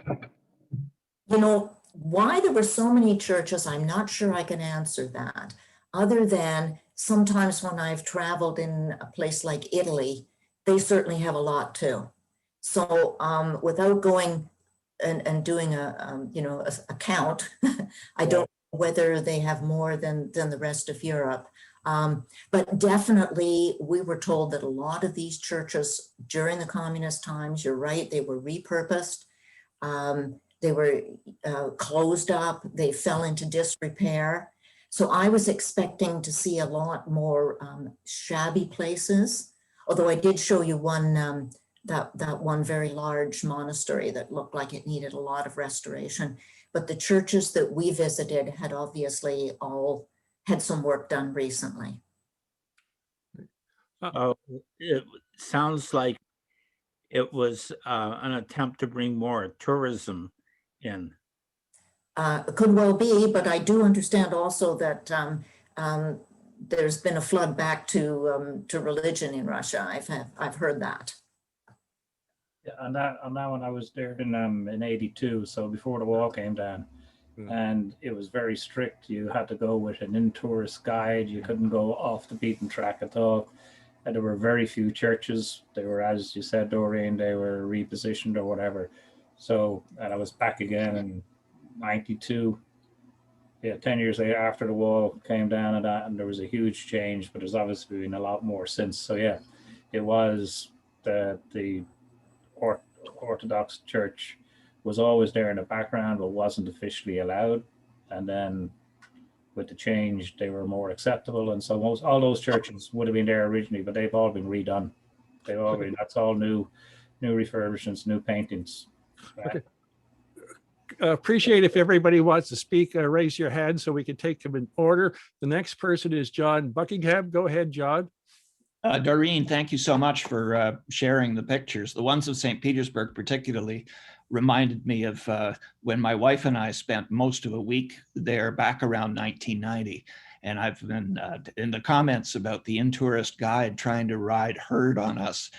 [SPEAKER 1] You know, why there were so many churches, I'm not sure I can answer that, other than sometimes when I've traveled in a place like Italy, they certainly have a lot too. So without going and doing a count, I don't know whether they have more than the rest of Europe. But definitely we were told that a lot of these churches during the communist times, you're right, they were repurposed. They were closed up, they fell into disrepair. So I was expecting to see a lot more shabby places, although I did show you one that one very large monastery that looked like it needed a lot of restoration. But the churches that we visited had obviously all had some work done recently.
[SPEAKER 4] Oh, it sounds like it was an attempt to bring more tourism in.
[SPEAKER 1] It could well be, but I do understand also that there's been a flood back to religion in Russia. I've heard that.
[SPEAKER 5] Yeah, on that one, I was there in '82, so before the wall came down, and it was very strict. You had to go with an in-tourist guide. You couldn't go off the beaten track at all. And there were very few churches. They were, as you said, Doreen, they were repositioned or whatever. So, and I was back again in '92. Yeah, 10 years later after the wall came down and that, and there was a huge change, but there's obviously been a lot more since. So yeah, it was the Orthodox Church was always there in the background, but wasn't officially allowed. And then with the change, they were more acceptable. And so all those churches would have been there originally, but they've all been redone. They've all been, that's all new refurbishments, new paintings.
[SPEAKER 2] Okay. Appreciate if everybody wants to speak, raise your hand so we can take them in order. The next person is John Buckingham. Go ahead, John.
[SPEAKER 6] Doreen, thank you so much for sharing the pictures. The ones of St. Petersburg particularly reminded me of when my wife and I spent most of a week there back around 1990. And I've been in the comments about the in-tourist guide trying to ride herd on us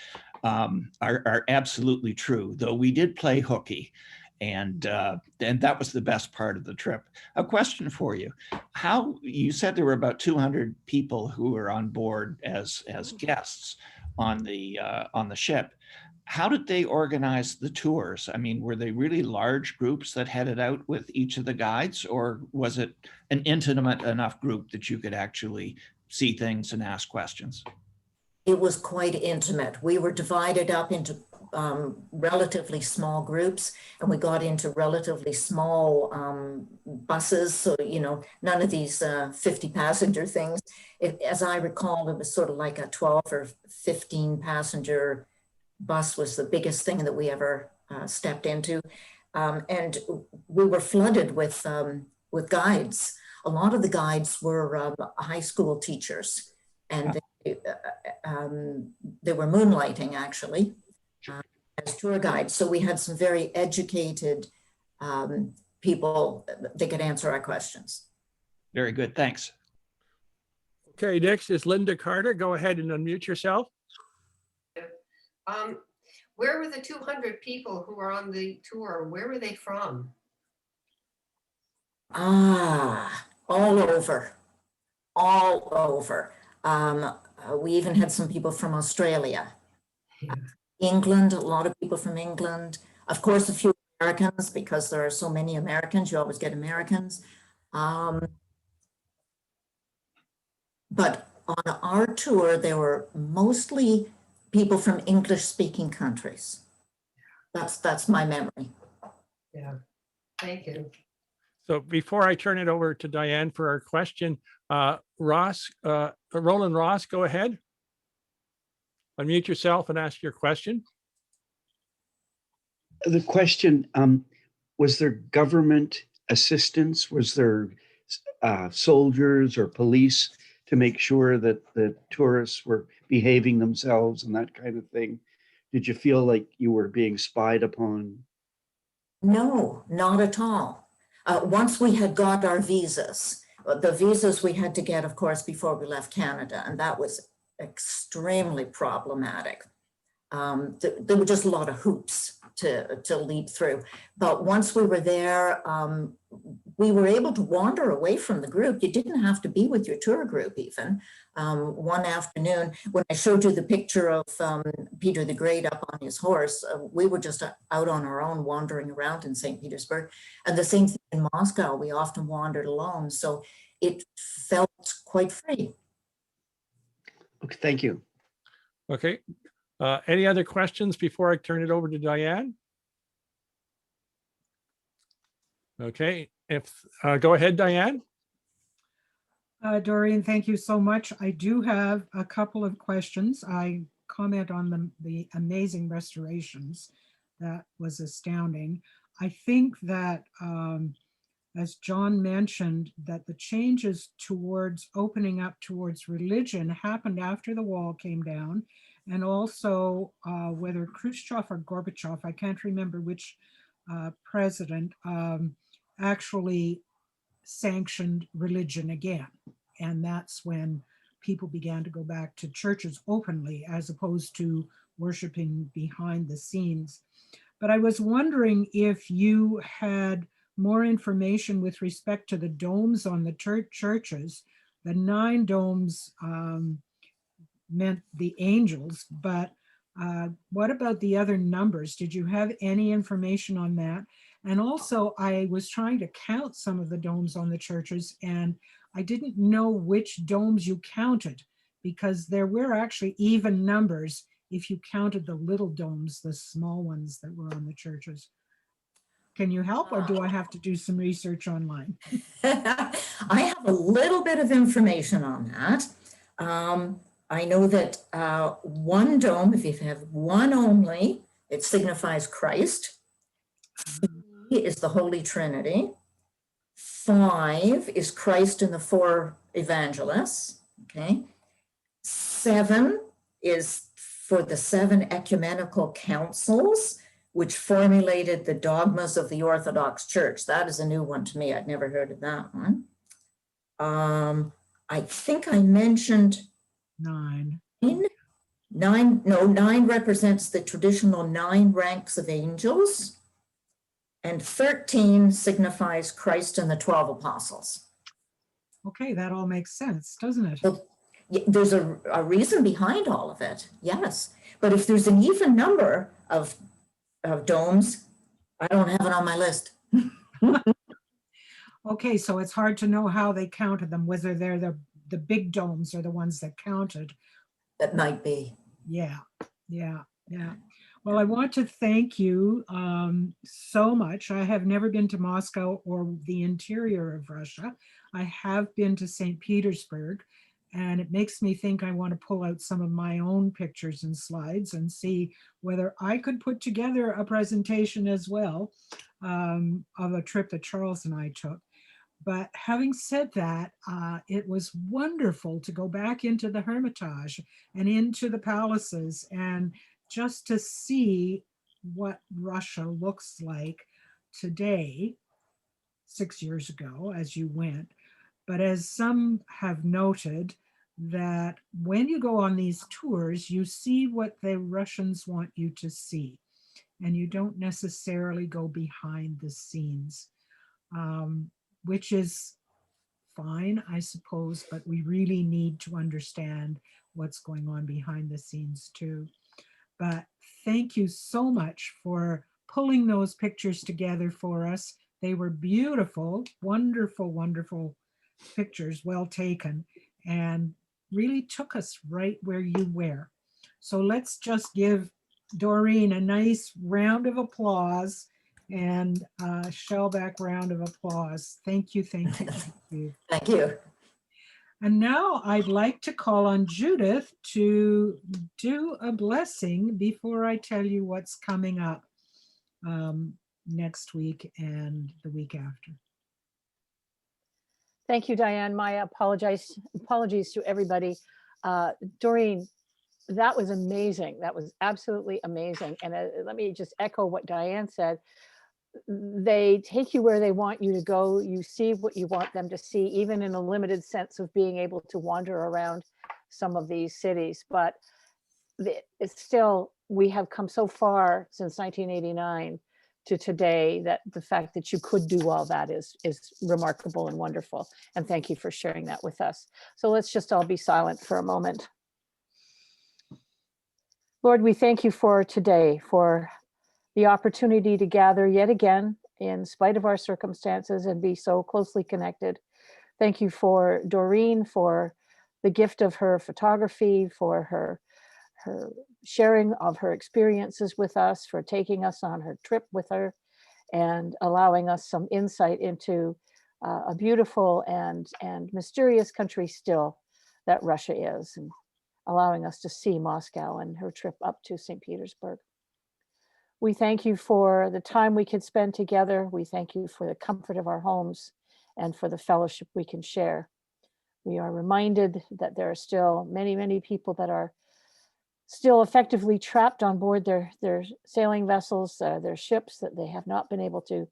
[SPEAKER 6] are absolutely true, though we did play hooky. And that was the best part of the trip. A question for you. How, you said there were about 200 people who were on board as guests on the ship. How did they organize the tours? I mean, were they really large groups that headed out with each of the guides, or was it an intimate enough group that you could actually see things and ask questions?
[SPEAKER 1] It was quite intimate. We were divided up into relatively small groups, and we got into relatively small buses. So, you know, none of these 50 passenger things. As I recall, it was sort of like a 12 or 15 passenger bus was the biggest thing that we ever stepped into. And we were flooded with guides. A lot of the guides were high school teachers, and they were moonlighting actually as tour guides. So we had some very educated people that could answer our questions.
[SPEAKER 6] Very good, thanks.
[SPEAKER 2] Okay, next is Linda Carter. Go ahead and unmute yourself.
[SPEAKER 7] Where were the 200 people who were on the tour? Where were they from?
[SPEAKER 1] All over. We even had some people from Australia, England, a lot of people from England. Of course, a few Americans, because there are so many Americans, you always get Americans. But on our tour, there were mostly people from English-speaking countries. That's my memory.
[SPEAKER 7] Yeah, thank you.
[SPEAKER 2] So before I turn it over to Diane for our question, Roland Ross, go ahead. Unmute yourself and ask your question.
[SPEAKER 8] The question, was there government assistance? Was there soldiers or police to make sure that the tourists were behaving themselves and that kind of thing? Did you feel like you were being spied upon?
[SPEAKER 1] No, not at all. Once we had got our visas, the visas we had to get, of course, before we left Canada, and that was extremely problematic. There were just a lot of hoops to leap through. But once we were there, we were able to wander away from the group. You didn't have to be with your tour group even. One afternoon, when I showed you the picture of Peter the Great up on his horse, we were just out on our own wandering around in St. Petersburg. And the same thing in Moscow, we often wandered alone. So it felt quite free.
[SPEAKER 8] Okay, thank you.
[SPEAKER 2] Okay. Any other questions before I turn it over to Diane? Okay, go ahead, Diane.
[SPEAKER 9] Doreen, thank you so much. I do have a couple of questions. I comment on the amazing restorations. That was astounding. I think that, as John mentioned, that the changes towards opening up towards religion happened after the wall came down. And also whether Khrushchev or Gorbachev, I can't remember which president, actually sanctioned religion again. And that's when people began to go back to churches openly as opposed to worshiping behind the scenes. But I was wondering if you had more information with respect to the domes on the churches. The 9 domes meant the angels, but what about the other numbers? Did you have any information on that? And also, I was trying to count some of the domes on the churches, and I didn't know which domes you counted, because there were actually even numbers if you counted the little domes, the small ones that were on the churches. Can you help, or do I have to do some research online?
[SPEAKER 1] I have a little bit of information on that. I know that one dome, if you have one only, it signifies Christ. 3 is the Holy Trinity. 5 is Christ and the 4 evangelists. Okay. 7 is for the 7 ecumenical councils, which formulated the dogmas of the Orthodox Church. That is a new one to me. I'd never heard of that one. I think I mentioned
[SPEAKER 9] 9.
[SPEAKER 1] 9 represents the traditional 9 ranks of angels, and 13 signifies Christ and the 12 apostles.
[SPEAKER 9] Okay, that all makes sense, doesn't it?
[SPEAKER 1] So, there's a reason behind all of it, yes. But if there's an even number of domes, I don't have it on my list.
[SPEAKER 9] Okay, so it's hard to know how they counted them, whether they're the big domes or the ones that counted.
[SPEAKER 1] That might be.
[SPEAKER 9] Yeah. Well, I want to thank you so much. I have never been to Moscow or the interior of Russia. I have been to St. Petersburg, and it makes me think I want to pull out some of my own pictures and slides and see whether I could put together a presentation as well of a trip that Charles and I took. But having said that, it was wonderful to go back into the Hermitage and into the palaces and just to see what Russia looks like today, 6 years ago, as you went. But as some have noted, that when you go on these tours, you see what the Russians want you to see, and you don't necessarily go behind the scenes, which is fine, I suppose, but we really need to understand what's going on behind the scenes too. But thank you so much for pulling those pictures together for us. They were beautiful, wonderful, wonderful pictures, well taken, and really took us right where you were. So let's just give Doreen a nice round of applause and a Shellback round of applause. Thank you, thank you, thank you.
[SPEAKER 1] Thank you.
[SPEAKER 9] And now I'd like to call on Judith to do a blessing before I tell you what's coming up next week and the week after.
[SPEAKER 10] Thank you, Diane. My apologies to everybody. Doreen, that was amazing. That was absolutely amazing. And let me just echo what Diane said. They take you where they want you to go. You see what you want them to see, even in a limited sense of being able to wander around some of these cities. But it's still, we have come so far since 1989 to today that the fact that you could do all that is remarkable and wonderful. And thank you for sharing that with us. So let's just all be silent for a moment. Lord, we thank you for today, for the opportunity to gather yet again in spite of our circumstances and be so closely connected. Thank you for Doreen, for the gift of her photography, for her sharing of her experiences with us, for taking us on her trip with her and allowing us some insight into a beautiful and mysterious country still that Russia is. And allowing us to see Moscow and her trip up to St. Petersburg. We thank you for the time we could spend together. We thank you for the comfort of our homes and for the fellowship we can share. We are reminded that there are still many, many people that are still effectively trapped on board their sailing vessels, their ships, that they have not been able to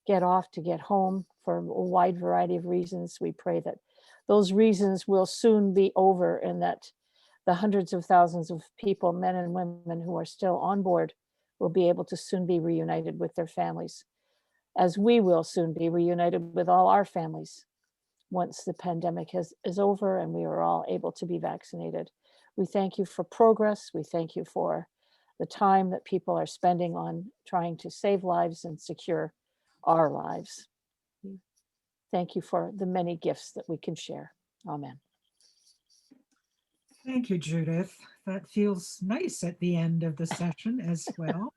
[SPEAKER 10] get off to get home for a wide variety of reasons. We pray that those reasons will soon be over and that the hundreds of thousands of people, men and women who are still on board, will be able to soon be reunited with their families, as we will soon be reunited with all our families once the pandemic is over and we are all able to be vaccinated. We thank you for progress. We thank you for the time that people are spending on trying to save lives and secure our lives. Thank you for the many gifts that we can share. Amen.
[SPEAKER 9] Thank you, Judith. That feels nice at the end of the session as well.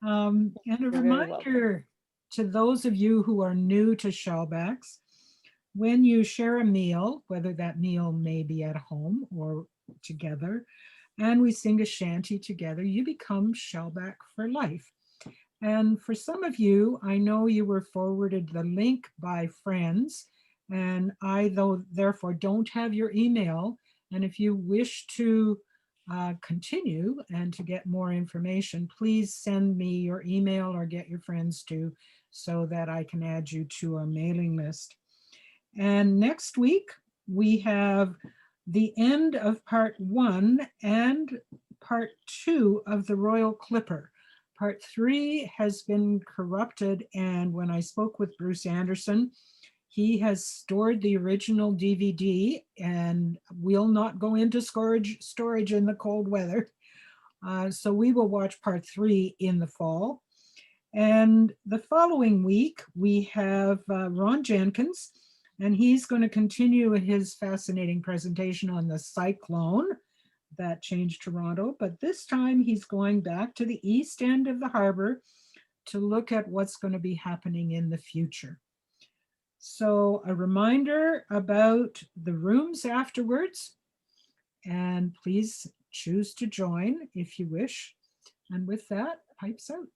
[SPEAKER 9] And a
[SPEAKER 10] You're very welcome.
[SPEAKER 9] reminder to those of you who are new to Shellbacks, when you share a meal, whether that meal may be at home or together, and we sing a shanty together, you become Shellback for life. And for some of you, I know you were forwarded the link by friends, and I, therefore, don't have your email. And if you wish to continue and to get more information, please send me your email or get your friends to, so that I can add you to a mailing list. And next week, we have the end of part 1 and part 2 of the Royal Clipper. Part 3 has been corrupted, and when I spoke with Bruce Anderson, he has stored the original DVD and will not go into storage in the cold weather. So we will watch part 3 in the fall. And the following week, we have Ron Jenkins, and he's going to continue his fascinating presentation on the cyclone that changed Toronto. But this time he's going back to the east end of the harbor to look at what's going to be happening in the future. So a reminder about the rooms afterwards, and please choose to join if you wish. And with that, pipes out.